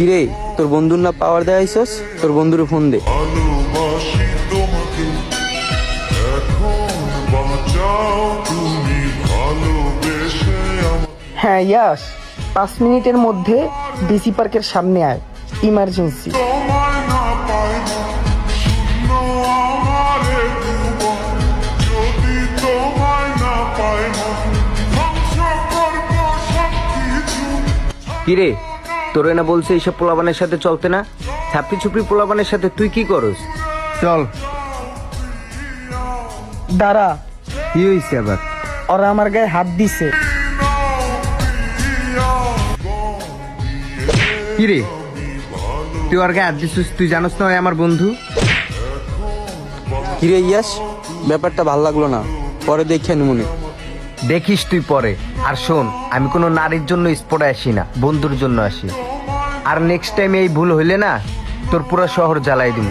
কিরে, তোর বন্ধুর না পাওয়ার দেখাইছস? তোর বন্ধুরে ফোন দে। ভালোবাসি তোমাকে, এখন বাঁচাও তুমি ভালোবেসে আমাকে। হ্যাঁ ইয়াস, 5 মিনিটের মধ্যে ডিসি পার্কের সামনে আয়, ইমার্জেন্সি। তোমায় না পাই না, শূন্য আমারে ভুবন, যদি তোমায় না পাই না, ধ্বংস করবো সবকিছু। কিরে, তোরে না বলছে এইসব পোলাবানের সাথে চলতে না? ছাপড়ি ছুপড়ি পোলাবানের সাথে তুই কি করস? চল। দাঁড়া, কি হয়েছে আবার? ওরা আমার গায়ে হাত দিছে। কিরে, তুই ওর গায়ে হাত দিছিস? তুই জানোস না ওই আমার বন্ধু? কিরে ইয়াস, ব্যাপারটা ভাল লাগলো না, পরে দেখে মনে। দেখিস তুই পরে। আর শোন, আমি কোনো নারীর জন্য স্পটে আসি না, বন্ধুর জন্য আসি। আর নেক্সট টাইম এই ভুল হইলে না, তোর পুরো শহর জ্বালাই দিব।